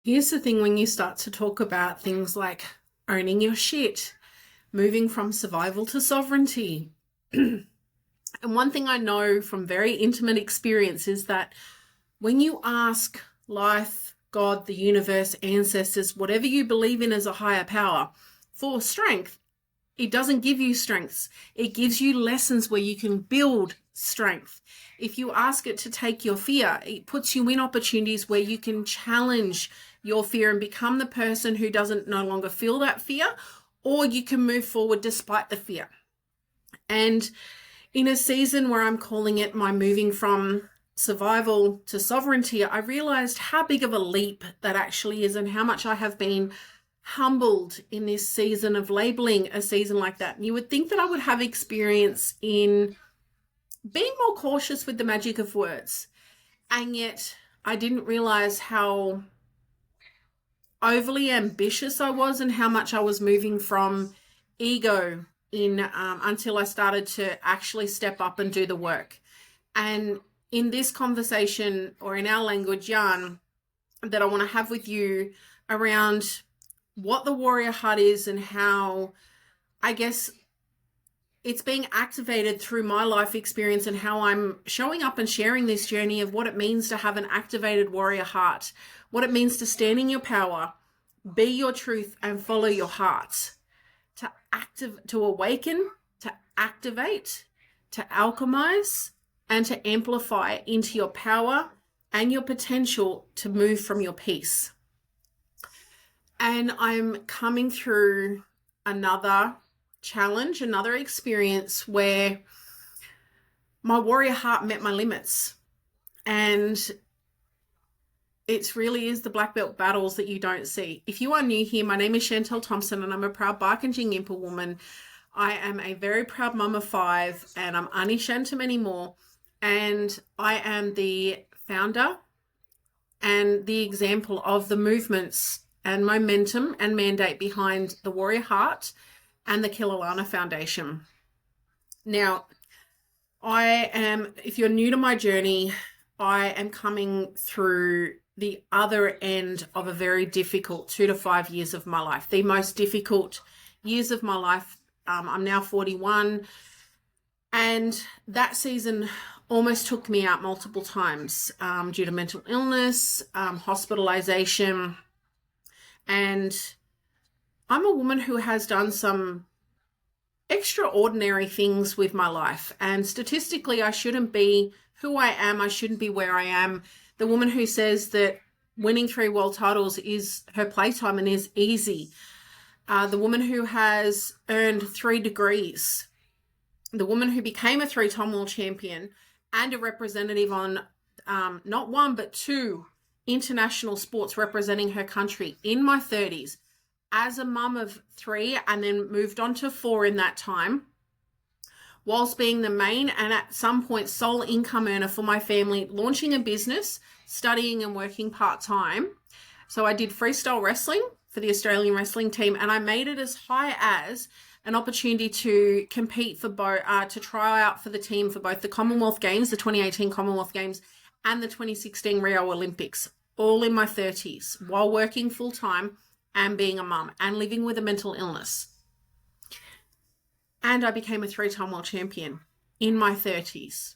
Here's the thing when you start to talk about things like owning your shit, moving from survival to sovereignty. And one thing I know from very intimate experience is that when you ask life, God, the universe, ancestors, whatever you believe in as a higher power for strength, it doesn't give you strengths. It gives you lessons where you can build strength. If you ask it to take your fear, it puts you in opportunities where you can challenge your fear and become the person who doesn't no longer feel that fear, or you can move forward despite the fear. And in a season where I'm calling it my moving from survival to sovereignty, I realized how big of a leap that actually is and how much I have been humbled in this season of labeling a season like that. You would think that I would have experience in being more cautious with the magic of words, and yet I didn't realize how overly ambitious I was and how much I was moving from ego in until I started to actually step up and do the work. And in this conversation, or in our language, yarn, that I want to have with you around what the warrior heart is and how, I guess, it's being activated through my life experience and how I'm showing up and sharing this journey of what it means to have an activated warrior heart, what it means to stand in your power, be your truth, and follow your heart, to awaken, to activate, to alchemize, and to amplify into your power and your potential to move from your peace. And I'm coming through another challenge, another experience where my warrior heart met my limits. And it really is the black belt battles that you don't see. If you are new here, my name is Chantel Thompson and I'm a proud Bark and Jingimpa woman. I am a very proud mum of 5 and I'm Ani Shantam anymore. And I am the founder and the example of the movements and momentum and mandate behind the Warrior Heart and the Kilalana Foundation. Now, if you're new to my journey, I am coming through the other end of a very difficult 2 to 5 years of my life, the most difficult years of my life. I'm now 41, and that season almost took me out multiple times due to mental illness, hospitalization, and I'm a woman who has done some extraordinary things with my life. And statistically, I shouldn't be who I am. I shouldn't be where I am. The woman who says that winning 3 world titles is her playtime and is easy. The woman who has earned 3 degrees. The woman who became a 3-time world champion and a representative on not 1, but 2 international sports representing her country in my 30s. As a mum of 3 and then moved on to 4 in that time, whilst being the main and at some point sole income earner for my family, launching a business, studying and working part-time. So I did freestyle wrestling for the Australian wrestling team, and I made it as high as an opportunity to compete for to try out for the team for both the Commonwealth Games, the 2018 Commonwealth Games, and the 2016 Rio Olympics, all in my 30s, while working full-time and being a mum and living with a mental illness. And I became a 3-time world champion in my 30s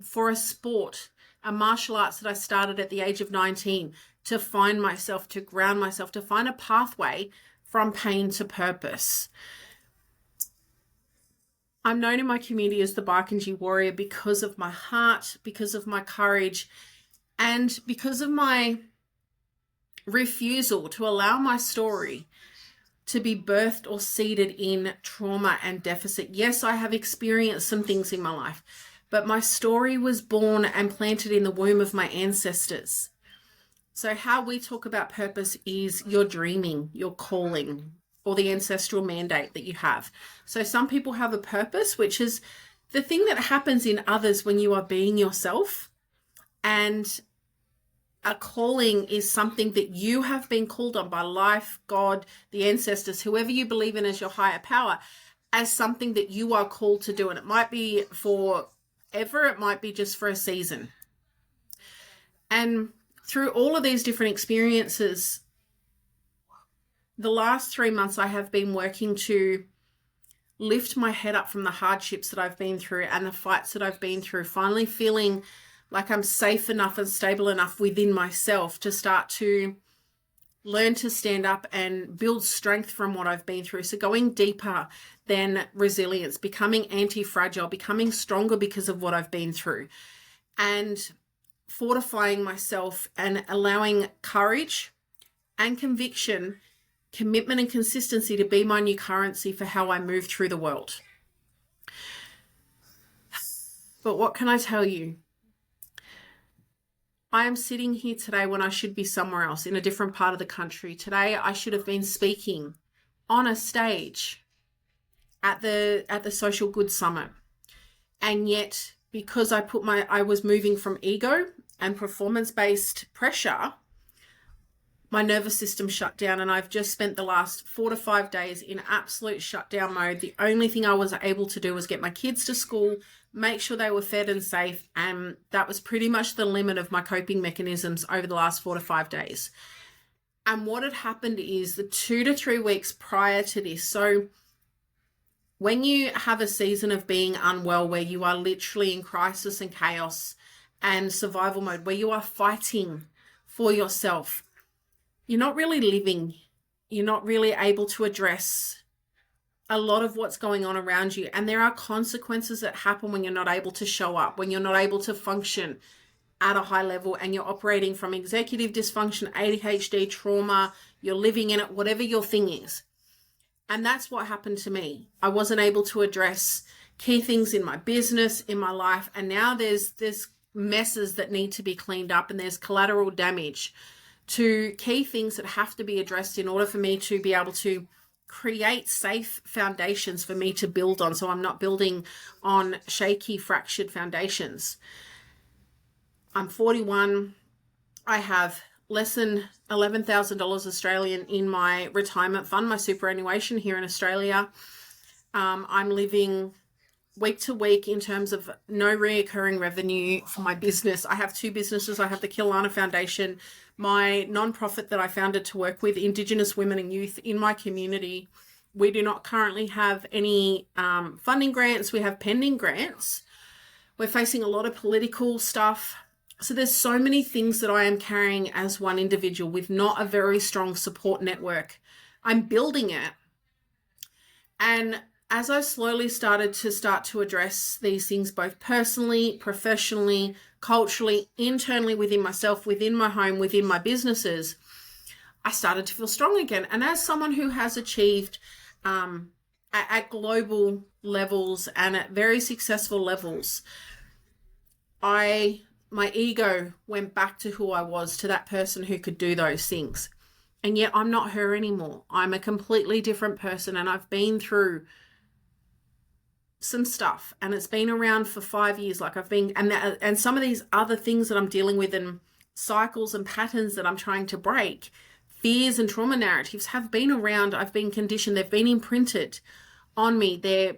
for a sport, a martial arts that I started at the age of 19 to find myself, to ground myself, to find a pathway from pain to purpose. I'm known in my community as the Barkanji warrior because of my heart, because of my courage, and because of my refusal to allow my story to be birthed or seeded in trauma and deficit. Yes, I have experienced some things in my life, but my story was born and planted in the womb of my ancestors. So how we talk about purpose is your dreaming, your calling, or the ancestral mandate that you have. So some people have a purpose, which is the thing that happens in others when you are being yourself. And a calling is something that you have been called on by life, God, the ancestors, whoever you believe in as your higher power, as something that you are called to do. And it might be forever, it might be just for a season. And through all of these different experiences, the last 3 months I have been working to lift my head up from the hardships that I've been through and the fights that I've been through, finally feeling like I'm safe enough and stable enough within myself to start to learn to stand up and build strength from what I've been through. So going deeper than resilience, becoming anti-fragile, becoming stronger because of what I've been through, and fortifying myself and allowing courage and conviction, commitment and consistency to be my new currency for how I move through the world. But what can I tell you? I am sitting here today when I should be somewhere else in a different part of the country. Today, I should have been speaking on a stage at the Social Good Summit. And yet, because I was moving from ego and performance-based pressure, my nervous system shut down, and I've just spent the last 4 to 5 days in absolute shutdown mode. The only thing I was able to do was get my kids to school, make sure they were fed and safe, and that was pretty much the limit of my coping mechanisms over the last 4 to 5 days. And what had happened is the 2 to 3 weeks prior to this, so when you have a season of being unwell where you are literally in crisis and chaos and survival mode, where you are fighting for yourself, you're not really living. You're not really able to address a lot of what's going on around you. And there are consequences that happen when you're not able to show up, when you're not able to function at a high level, and you're operating from executive dysfunction, ADHD, trauma, you're living in it, whatever your thing is. And that's what happened to me. I wasn't able to address key things in my business, in my life. And now there's messes that need to be cleaned up, and there's collateral damage to key things that have to be addressed in order for me to be able to create safe foundations for me to build on, so I'm not building on shaky, fractured foundations. I'm 41. I have less than $11,000 Australian in my retirement fund, my superannuation here in Australia. I'm living week to week in terms of no reoccurring revenue for my business. I have 2 businesses. I have the Kilana Foundation, my nonprofit that I founded to work with Indigenous women and youth in my community. We do not currently have any funding grants. We have pending grants. We're facing a lot of political stuff. So there's so many things that I am carrying as one individual with not a very strong support network. I'm building it. And as I slowly started to address these things, both personally, professionally, culturally, internally within myself, within my home, within my businesses, I started to feel strong again. And as someone who has achieved at global levels and at very successful levels, my ego went back to who I was, to that person who could do those things. And yet I'm not her anymore. I'm a completely different person, and I've been through some stuff, and it's been around for 5 years. Like and some of these other things that I'm dealing with, and cycles and patterns that I'm trying to break, fears and trauma narratives have been around. I've been conditioned. They've been imprinted on me. They're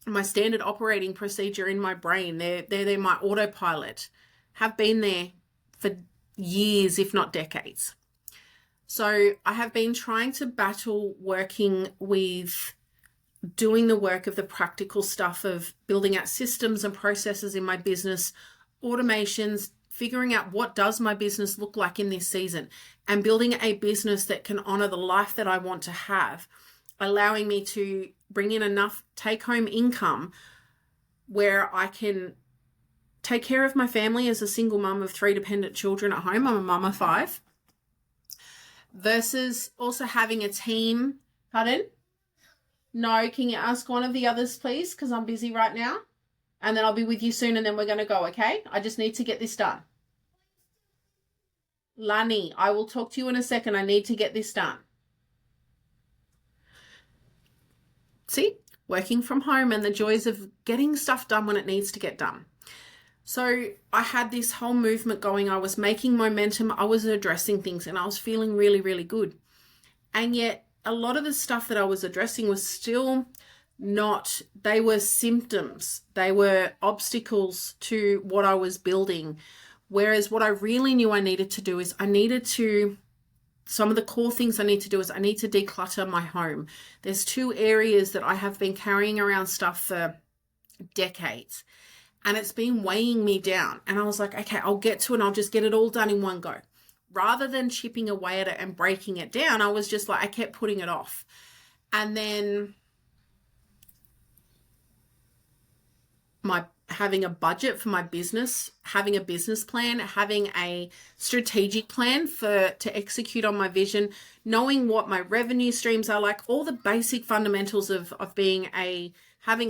my standard operating procedure in my brain. They're my autopilot, have been there for years, if not decades. So I have been trying to battle working with doing the work of the practical stuff of building out systems and processes in my business, automations, figuring out what does my business look like in this season, and building a business that can honor the life that I want to have, allowing me to bring in enough take-home income where I can take care of my family as a single mum of 3 dependent children at home. I'm a mum of 5. Versus also having a team. Pardon? No, can you ask one of the others, please? Because I'm busy right now. And then I'll be with you soon, and then we're going to go, okay? I just need to get this done. Lani, I will talk to you in a second. I need to get this done. See? Working from home and the joys of getting stuff done when it needs to get done. So I had this whole movement going. I was making momentum. I was addressing things, and I was feeling really, really good. And yet a lot of the stuff that I was addressing was still not, they were symptoms. They were obstacles to what I was building, Whereas what I really knew I needed to do is some of the core things I need to do is I need to declutter my home. There's 2 areas that I have been carrying around stuff for decades, and it's been weighing me down. And I was like, okay, I'll get to it and I'll just get it all done in one go. Rather than chipping away at it and breaking it down, I was just like, I kept putting it off. And then having a budget for my business, having a business plan, having a strategic plan to execute on my vision, knowing what my revenue streams are, like all the basic fundamentals of having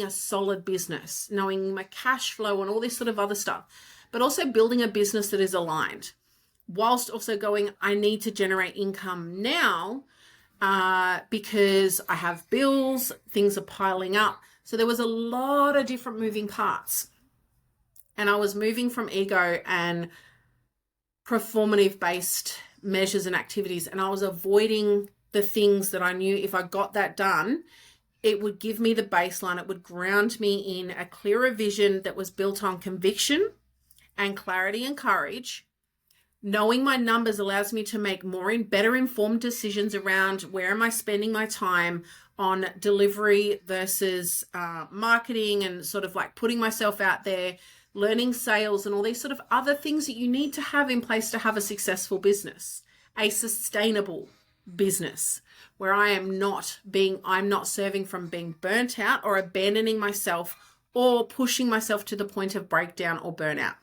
a solid business, knowing my cash flow and all this sort of other stuff, but also building a business that is aligned, whilst also going, I need to generate income now because I have bills, things are piling up. So there was a lot of different moving parts. And I was moving from ego and performative-based measures and activities, and I was avoiding the things that I knew if I got that done, it would give me the baseline. It would ground me in a clearer vision that was built on conviction and clarity and courage. Knowing my numbers allows me to make better informed decisions around where am I spending my time on delivery versus marketing, and sort of like putting myself out there, learning sales and all these sort of other things that you need to have in place to have a successful business, a sustainable business where I'm not serving from being burnt out or abandoning myself or pushing myself to the point of breakdown or burnout.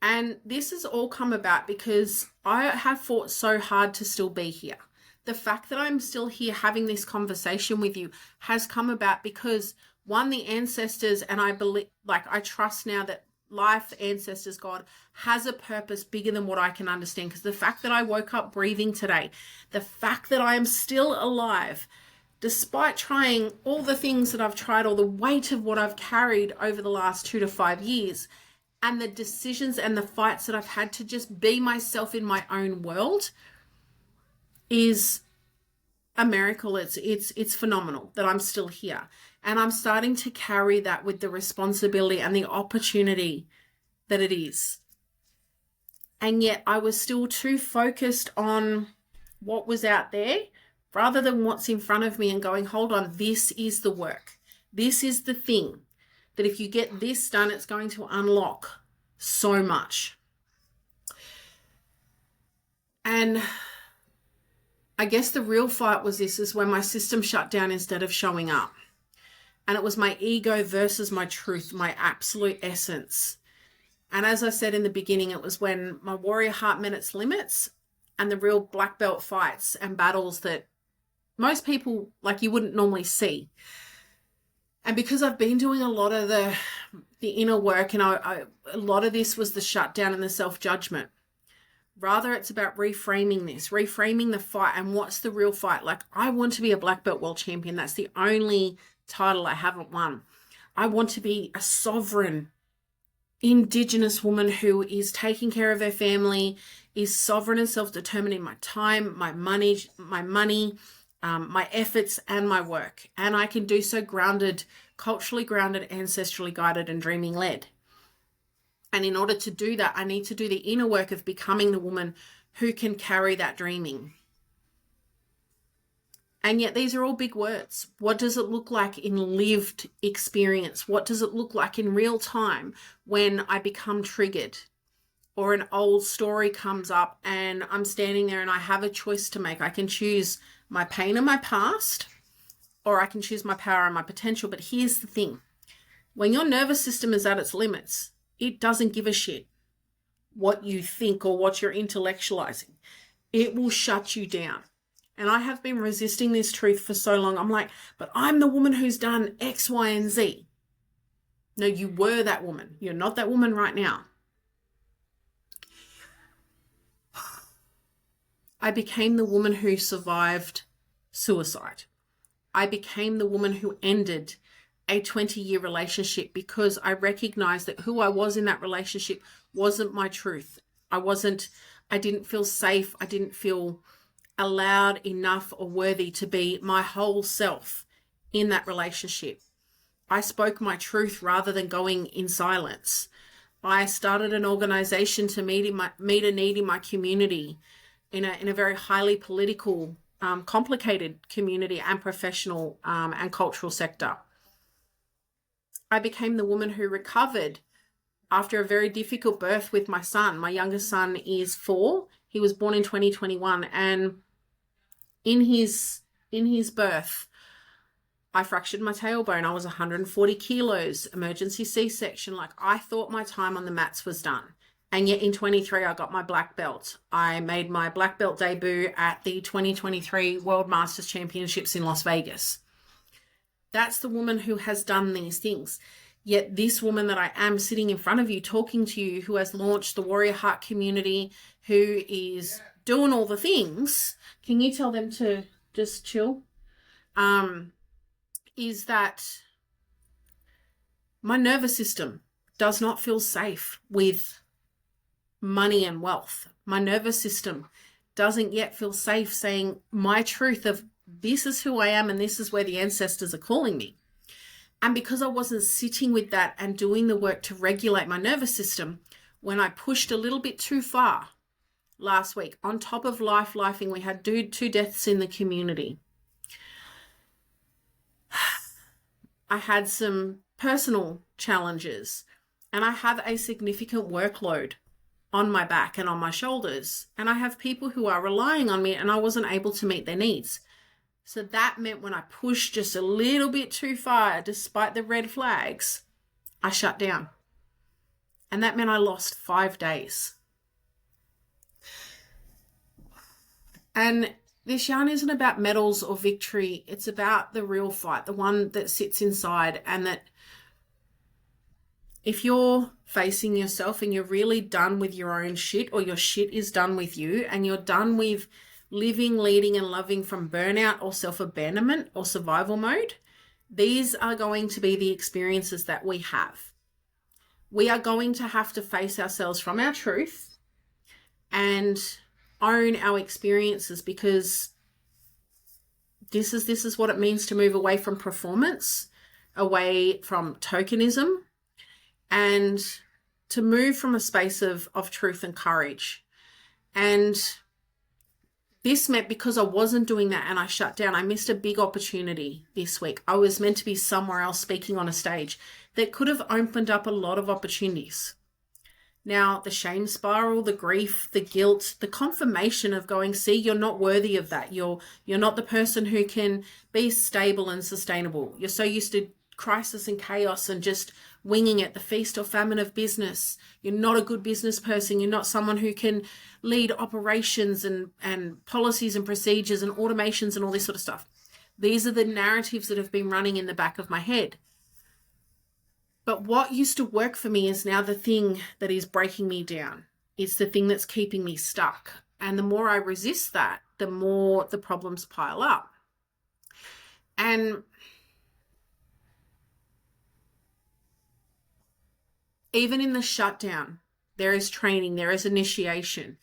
And this has all come about because I have fought so hard to still be here. The fact that I'm still here having this conversation with you has come about because, one, the ancestors, and I believe, I trust now that life, ancestors, God has a purpose bigger than what I can understand. Because the fact that I woke up breathing today, the fact that I am still alive, despite trying all the things that I've tried, all the weight of what I've carried over the last 2 to 5 years, and the decisions and the fights that I've had to just be myself in my own world, is a miracle. It's phenomenal that I'm still here. And I'm starting to carry that with the responsibility and the opportunity that it is. And yet I was still too focused on what was out there rather than what's in front of me, and going, hold on, this is the work. This is the thing that if you get this done, it's going to unlock so much. And I guess the real fight was is when my system shut down instead of showing up. And it was my ego versus my truth, my absolute essence. And as I said in the beginning, it was when my warrior heart met its limits, and the real black belt fights and battles that most people you wouldn't normally see. And because I've been doing a lot of the inner work, and a lot of this was the shutdown and the self-judgment. Rather, it's about reframing the fight. And what's the real fight? I want to be a black belt world champion. That's the only title I haven't won. I want to be a sovereign Indigenous woman who is taking care of her family, is sovereign and self-determined in my time, my money, my efforts, and my work. And I can do so grounded, culturally grounded, ancestrally guided, and dreaming led. And in order to do that, I need to do the inner work of becoming the woman who can carry that dreaming. And yet these are all big words. What does it look like in lived experience? What does it look like in real time when I become triggered, or an old story comes up and I'm standing there and I have a choice to make? I can choose my pain and my past, or I can choose my power and my potential. But here's the thing. When your nervous system is at its limits, it doesn't give a shit what you think or what you're intellectualizing. It will shut you down. And I have been resisting this truth for so long. I'm like, but I'm the woman who's done X, Y, and Z. No, you were that woman. You're not that woman right now. I became the woman who survived suicide. I became the woman who ended a 20-year relationship because I recognized that who I was in that relationship wasn't my truth. I didn't feel safe. I didn't feel allowed enough or worthy to be my whole self in that relationship. I spoke my truth rather than going in silence. I started an organization to meet a need in my community, in a very highly political, complicated community and professional and cultural sector. I became the woman who recovered after a very difficult birth with my son. My youngest son is 4. He was born in 2021, and in his birth, I fractured my tailbone. I was 140 kilos, emergency C-section. Like, I thought my time on the mats was done. And yet in 23, I got my black belt. I made my black belt debut at the 2023 World Masters Championships in Las Vegas. That's the woman who has done these things. Yet this woman that I am sitting in front of you, talking to you, who has launched the Warrior Heart community, who is doing all the things, can you tell them to just chill? Is that my nervous system does not feel safe with money and wealth. My nervous system doesn't yet feel safe saying my truth of this is who I am and this is where the ancestors are calling me. And because I wasn't sitting with that and doing the work to regulate my nervous system, when I pushed a little bit too far last week, on top of lifing, we had 2 deaths in the community. I had some personal challenges, and I have a significant workload on my back and on my shoulders, and I have people who are relying on me, and I wasn't able to meet their needs. So that meant when I pushed just a little bit too far, despite the red flags, I shut down. And that meant I lost 5 days. And this yarn isn't about medals or victory. It's about the real fight, the one that sits inside, and that if you're facing yourself and you're really done with your own shit, or your shit is done with you, and you're done with living, leading, and loving from burnout or self-abandonment or survival mode, these are going to be the experiences that we have. We are going to have to face ourselves from our truth and own our experiences, because this is what it means to move away from performance, away from tokenism, and to move from a space of truth and courage. And this meant, because I wasn't doing that and I shut down, I missed a big opportunity this week. I was meant to be somewhere else speaking on a stage that could have opened up a lot of opportunities. Now, the shame spiral, the grief, the guilt, the confirmation of going, see, you're not worthy of that. You're not the person who can be stable and sustainable. You're so used to crisis and chaos and just winging it, the feast or famine of business. You're not a good business person. You're not someone who can lead operations and policies and procedures and automations and all this sort of stuff. These are the narratives that have been running in the back of my head. But what used to work for me is now the thing that is breaking me down. It's the thing that's keeping me stuck. And the more I resist that, the more the problems pile up. And even in the shutdown, there is training, there is initiation.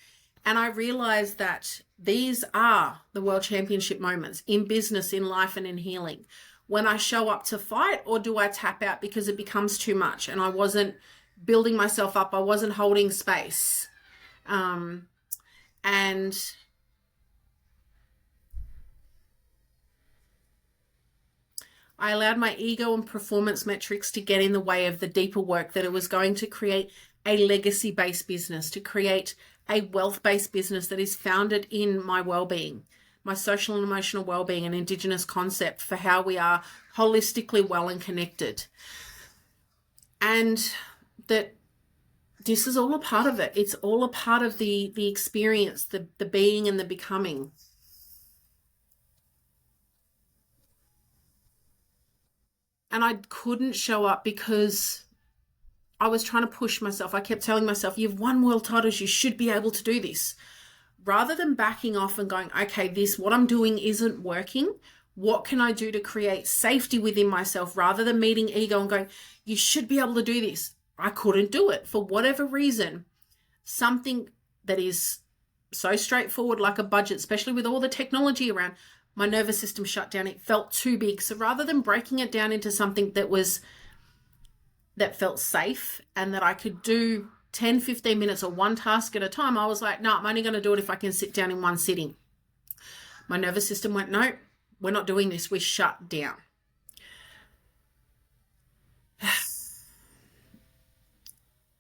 And I realized that these are the world championship moments in business, in life, and in healing. When I show up to fight, or do I tap out because it becomes too much and I wasn't building myself up, I wasn't holding space. And I allowed my ego and performance metrics to get in the way of the deeper work that it was going to create a legacy-based business, to create a wealth-based business that is founded in my well-being, my social and emotional well-being, an Indigenous concept for how we are holistically well and connected. And that this is all a part of it. It's all a part of the experience, the being and the becoming. And I couldn't show up because I was trying to push myself. I kept telling myself, you've won world titles, you should be able to do this. Rather than backing off and going, okay, what I'm doing isn't working. What can I do to create safety within myself, rather than meeting ego and going, you should be able to do this. I couldn't do it for whatever reason. Something that is so straightforward, like a budget, especially with all the technology around, my nervous system shut down. It felt too big. So rather than breaking it down into something that was that felt safe and that I could do 10, 15 minutes or one task at a time, I was like, no, I'm only going to do it if I can sit down in one sitting. My nervous system went, no, we're not doing this. We shut down.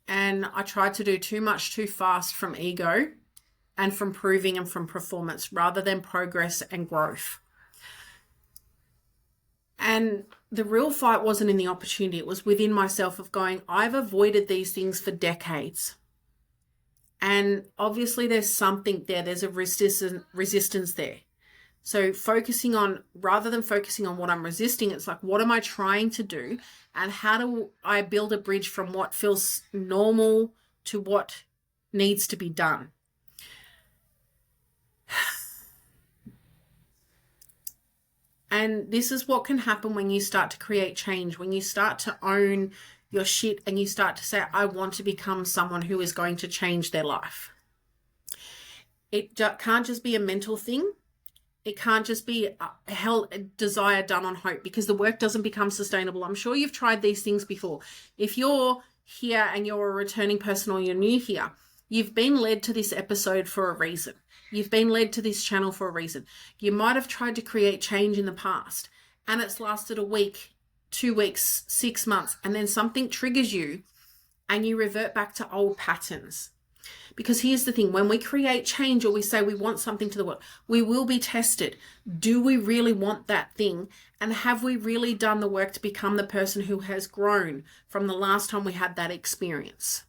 And I tried to do too much too fast from ego and from proving and from performance rather than progress and growth. And the real fight wasn't in the opportunity. It was within myself of going, I've avoided these things for decades. And obviously there's something there. There's a resistance there. So focusing on, rather than focusing on what I'm resisting, it's like, what am I trying to do? And how do I build a bridge from what feels normal to what needs to be done? And this is what can happen when you start to create change, when you start to own your shit and you start to say, I want to become someone who is going to change their life. It can't just be a mental thing. It can't just be a desire done on hope, because the work doesn't become sustainable. I'm sure you've tried these things before. If you're here and you're a returning person or you're new here, you've been led to this episode for a reason. You've been led to this channel for a reason. You might have tried to create change in the past and it's lasted a week, 2 weeks, 6 months, and then something triggers you and you revert back to old patterns. Because here's the thing, when we create change or we say we want something to the world, we will be tested. Do we really want that thing? And have we really done the work to become the person who has grown from the last time we had that experience?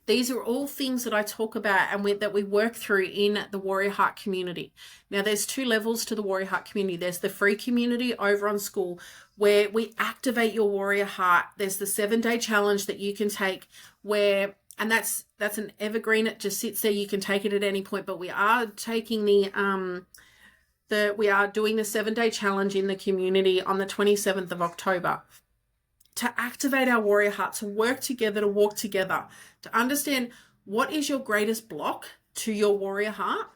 These are all things that I talk about and that we work through in the Warrior Heart community. Now, there's 2 levels to the Warrior Heart community. There's the free community over on School where we activate your Warrior Heart. There's the 7-day challenge that you can take where, and that's an evergreen. It just sits there. You can take it at any point, but we are taking we are doing the 7-day challenge in the community on the 27th of October. To activate our warrior heart, to work together, to walk together, to understand what is your greatest block to your warrior heart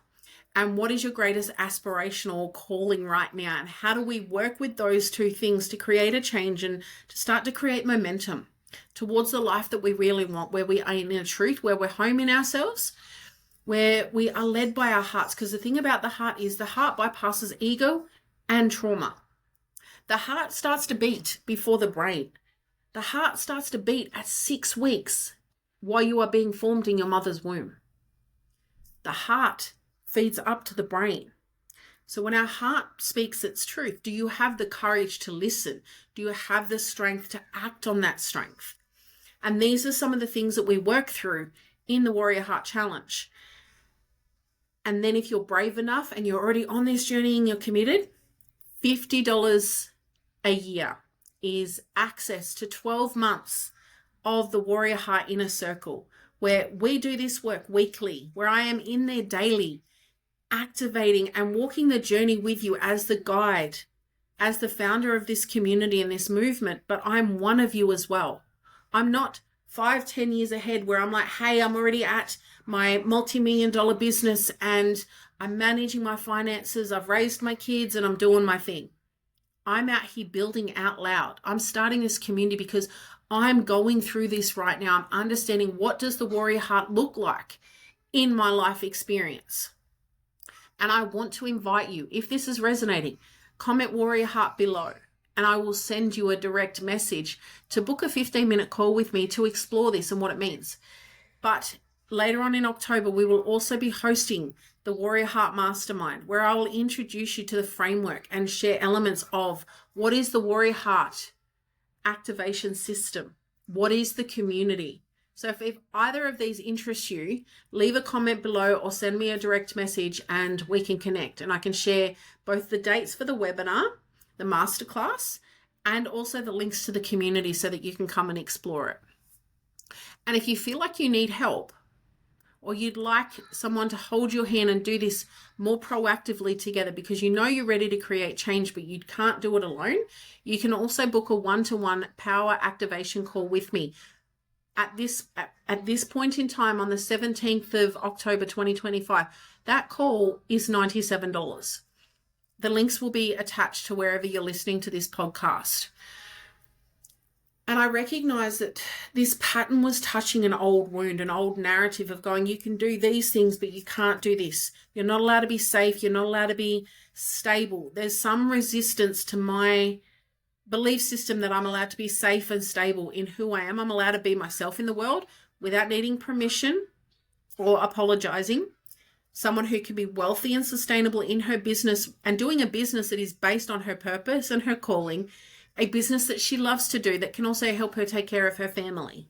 and what is your greatest aspirational calling right now, and how do we work with those 2 things to create a change and to start to create momentum towards the life that we really want, where we are in a truth, where we're home in ourselves, where we are led by our hearts. Because the thing about the heart is the heart bypasses ego and trauma. The heart starts to beat before the brain. The heart starts to beat at 6 weeks while you are being formed in your mother's womb. The heart feeds up to the brain. So when our heart speaks its truth, do you have the courage to listen? Do you have the strength to act on that strength? And these are some of the things that we work through in the Warrior Heart Challenge. And then if you're brave enough and you're already on this journey and you're committed, $50 a year is access to 12 months of the Warrior Heart Inner Circle, where we do this work weekly, where I am in there daily, activating and walking the journey with you as the guide, as the founder of this community and this movement, but I'm one of you as well. I'm not 5-10 years ahead where I'm like, hey, I'm already at my multi-million-dollar business and I'm managing my finances, I've raised my kids and I'm doing my thing. I'm out here building out loud. I'm starting this community because I'm going through this right now. I'm understanding, what does the warrior heart look like in my life experience? And I want to invite you, if this is resonating, comment warrior heart below and I will send you a direct message to book a 15-minute call with me to explore this and what it means. But later on in October, we will also be hosting the Warrior Heart Mastermind, where I will introduce you to the framework and share elements of what is the Warrior Heart activation system, what is the community. So if either of these interests you, leave a comment below or send me a direct message and we can connect. And I can share both the dates for the webinar, the masterclass, and also the links to the community so that you can come and explore it. And if you feel like you need help, or you'd like someone to hold your hand and do this more proactively together because you know you're ready to create change, but you can't do it alone, you can also book a one-to-one power activation call with me. At this point in time on the 17th of October 2025, that call is $97. The links will be attached to wherever you're listening to this podcast. And I recognized that this pattern was touching an old wound, an old narrative of going, you can do these things, but you can't do this. You're not allowed to be safe. You're not allowed to be stable. There's some resistance to my belief system that I'm allowed to be safe and stable in who I am. I'm allowed to be myself in the world without needing permission or apologizing. Someone who can be wealthy and sustainable in her business and doing a business that is based on her purpose and her calling, a business that she loves to do that can also help her take care of her family.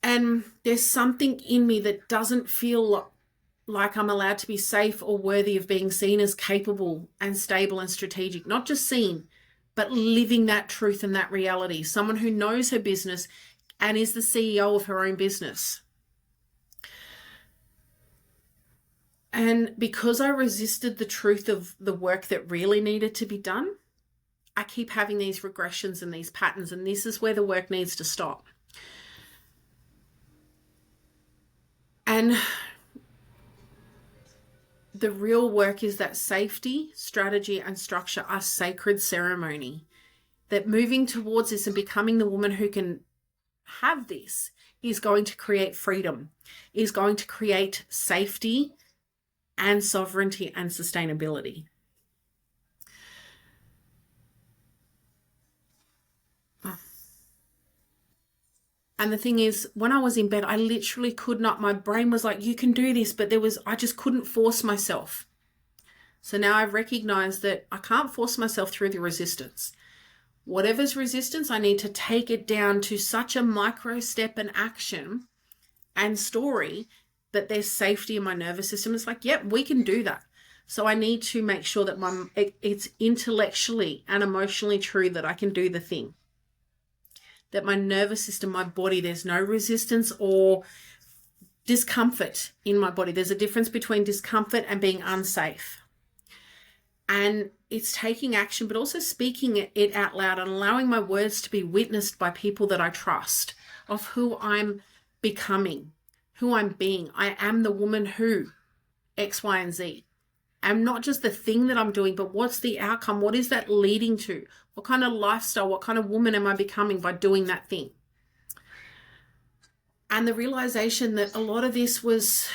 And there's something in me that doesn't feel like I'm allowed to be safe or worthy of being seen as capable and stable and strategic. Not just seen, but living that truth and that reality. Someone who knows her business and is the CEO of her own business. And because I resisted the truth of the work that really needed to be done, I keep having these regressions and these patterns, and this is where the work needs to stop. And the real work is that safety, strategy, and structure are sacred ceremony. That moving towards this and becoming the woman who can have this is going to create freedom, is going to create safety and sovereignty and sustainability. And the thing is, when I was in bed, I literally could not, my brain was like, you can do this, but I just couldn't force myself. So now I've recognized that I can't force myself through the resistance. Whatever's resistance, I need to take it down to such a micro step and action and story that there's safety in my nervous system. It's like, yep, we can do that. So I need to make sure that it's intellectually and emotionally true that I can do the thing. That my nervous system, my body, there's no resistance or discomfort in my body. There's a difference between discomfort and being unsafe. And it's taking action, but also speaking it out loud and allowing my words to be witnessed by people that I trust, of who I'm becoming, who I'm being. I am the woman who X, Y, and Z. I'm not just the thing that I'm doing, but what's the outcome? What is that leading to? What kind of lifestyle, what kind of woman am I becoming by doing that thing? And the realization that a lot of this is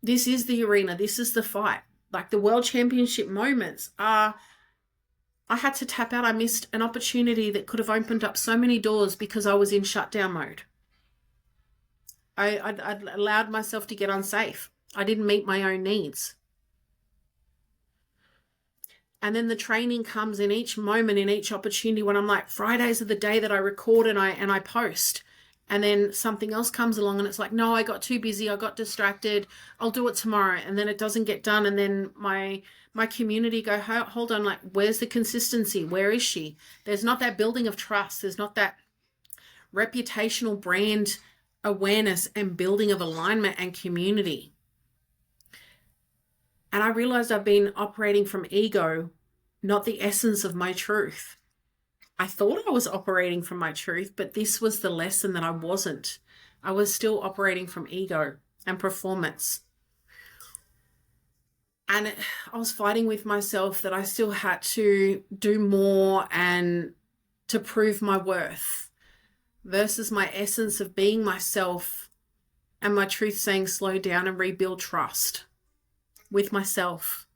the arena, this is the fight. Like the world championship moments I had to tap out. I missed an opportunity that could have opened up so many doors because I was in shutdown mode. I'd allowed myself to get unsafe. I didn't meet my own needs. And then the training comes in each moment, in each opportunity, when I'm like, Fridays are the day that I record and I post. And then something else comes along and it's like, no, I got too busy. I got distracted. I'll do it tomorrow. And then it doesn't get done. And then my community go, hold on, like, where's the consistency? Where is she? There's not that building of trust. There's not that reputational brand awareness and building of alignment and community. And I realized I've been operating from ego, not the essence of my truth. I thought I was operating from my truth, but this was the lesson that I wasn't. I was still operating from ego and performance. And I was fighting with myself that I still had to do more and to prove my worth versus my essence of being myself and my truth saying slow down and rebuild trust with myself,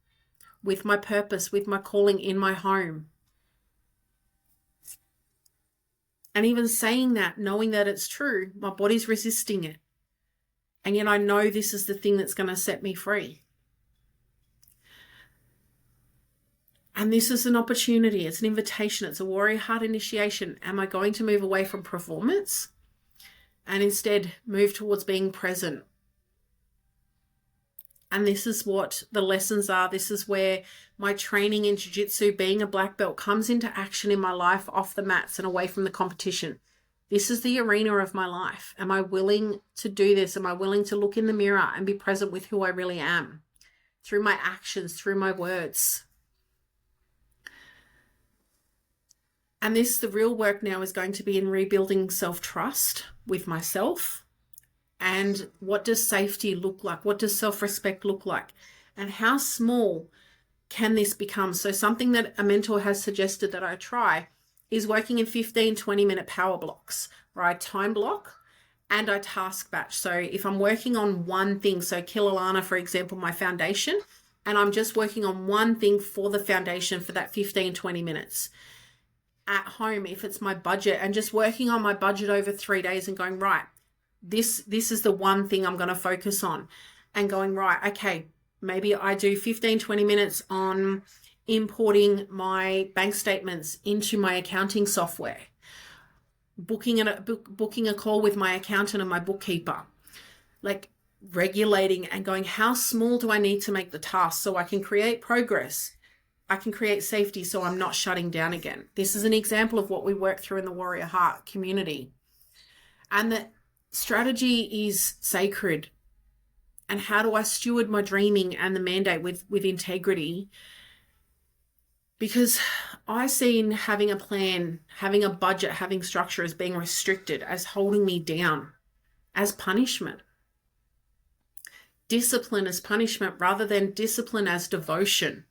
with my purpose, with my calling in my home. And even saying that, knowing that it's true, my body's resisting it. And yet I know this is the thing that's going to set me free. And this is an opportunity. It's an invitation. It's a warrior heart initiation. Am I going to move away from performance and instead move towards being present? And this is what the lessons are. This is where my training in Jiu-Jitsu, being a black belt, comes into action in my life off the mats and away from the competition. This is the arena of my life. Am I willing to do this? Am I willing to look in the mirror and be present with who I really am through my actions, through my words? And the real work now is going to be in rebuilding self-trust with myself. And what does safety look like? What does self-respect look like? And how small can this become? So something that a mentor has suggested that I try is working in 15, 20-minute power blocks, where I time block and I task batch. So if I'm working on one thing, so Kilalana, for example, my foundation, and I'm just working on one thing for the foundation for that 15, 20 minutes. At home, if it's my budget, and just working on my budget over 3 days and going, right, this is the one thing I'm going to focus on, and going, right, okay, maybe I do 15, 20 minutes on importing my bank statements into my accounting software, booking a call with my accountant and my bookkeeper, like regulating and going, how small do I need to make the task so I can create progress? I can create safety so I'm not shutting down again. This is an example of what we work through in the Warrior Heart community. And that strategy is sacred. And how do I steward my dreaming and the mandate with integrity? Because I seen having a plan, having a budget, having structure as being restricted, as holding me down, as punishment. Discipline as punishment rather than discipline as devotion.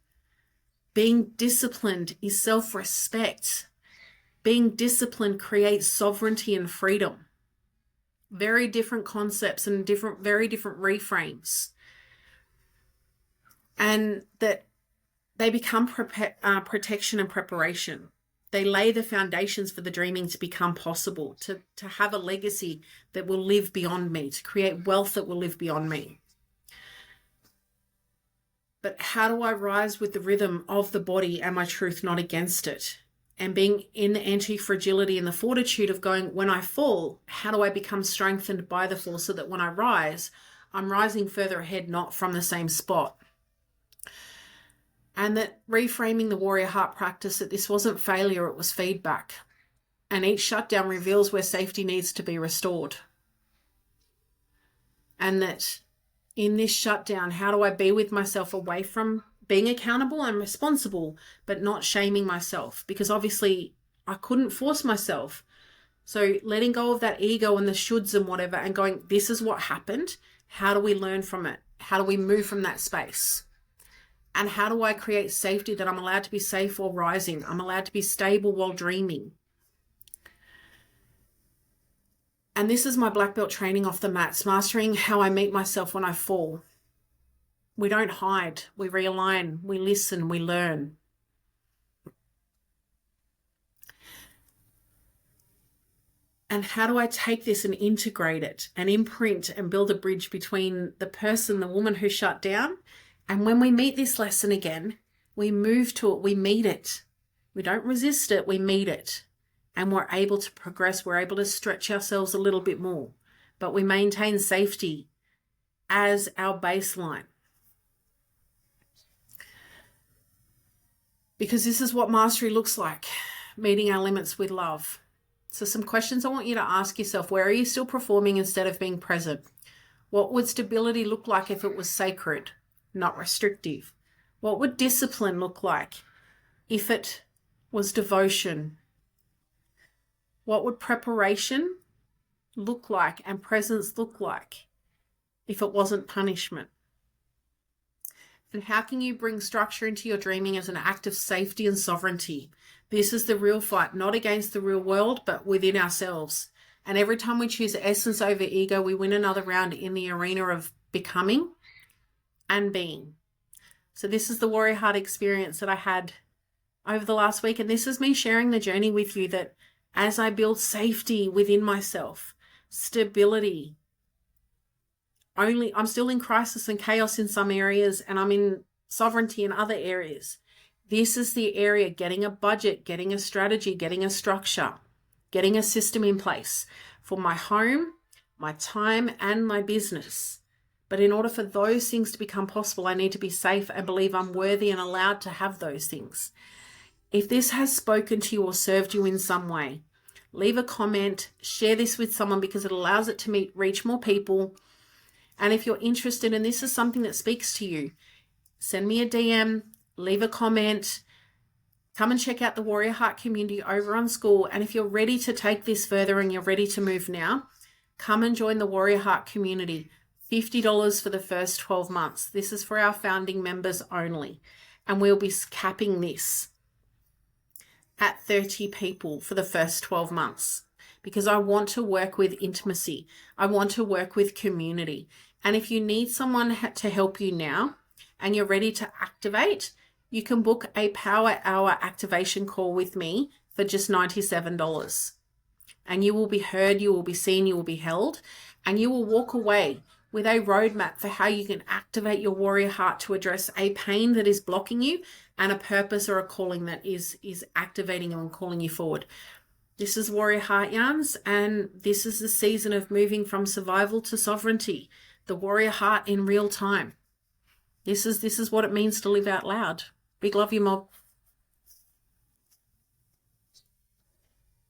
Being disciplined is self-respect. Being disciplined creates sovereignty and freedom. Very different concepts and very different reframes. And that they become protection and preparation. They lay the foundations for the dreaming to become possible, to have a legacy that will live beyond me, to create wealth that will live beyond me. But how do I rise with the rhythm of the body and my truth, not against it? And being in the anti-fragility and the fortitude of going, when I fall, how do I become strengthened by the fall so that when I rise, I'm rising further ahead, not from the same spot? And that reframing the Warrior Heart practice, that this wasn't failure, it was feedback. And each shutdown reveals where safety needs to be restored. And that in this shutdown, how do I be with myself away from being accountable and responsible, but not shaming myself? Because obviously I couldn't force myself. So letting go of that ego and the shoulds and whatever, and going, this is what happened. How do we learn from it? How do we move from that space? And how do I create safety, that I'm allowed to be safe while rising? I'm allowed to be stable while dreaming. And this is my black belt training off the mats, mastering how I meet myself when I fall. We don't hide, we realign, we listen, we learn. And how do I take this and integrate it and imprint and build a bridge between the person, the woman who shut down, and when we meet this lesson again, we move to it, we meet it. We don't resist it, we meet it. And we're able to progress, we're able to stretch ourselves a little bit more, but we maintain safety as our baseline. Because this is what mastery looks like, meeting our limits with love. So some questions I want you to ask yourself: where are you still performing instead of being present? What would stability look like if it was sacred, not restrictive? What would discipline look like if it was devotion? What would preparation look like and presence look like if it wasn't punishment? And how can you bring structure into your dreaming as an act of safety and sovereignty? This is the real fight, not against the real world, but within ourselves. And every time we choose essence over ego, we win another round in the arena of becoming and being. So this is the Warrior Heart experience that I had over the last week. And this is me sharing the journey with you, that as I build safety within myself, stability, I'm still in crisis and chaos in some areas, and I'm in sovereignty in other areas. This is the area: getting a budget, getting a strategy, getting a structure, getting a system in place for my home, my time, and my business. But in order for those things to become possible, I need to be safe and believe I'm worthy and allowed to have those things. If this has spoken to you or served you in some way, leave a comment, share this with someone, because it allows it to reach more people. And if you're interested and this is something that speaks to you, send me a DM, leave a comment, come and check out the Warrior Heart community over on School. And if you're ready to take this further and you're ready to move now, come and join the Warrior Heart community. $50 for the first 12 months. This is for our founding members only. And we'll be capping this at 30 people for the first 12 months because I want to work with intimacy. I want to work with community. And if you need someone to help you now and you're ready to activate, you can book a power hour activation call with me for just $97. And you will be heard, you will be seen, you will be held, and you will walk away with a roadmap for how you can activate your warrior heart to address a pain that is blocking you and a purpose or a calling that is activating you and calling you forward. This is Warrior Heart Yarns, and this is the season of moving from survival to sovereignty, the warrior heart in real time. This is what it means to live out loud. Big love you, mob.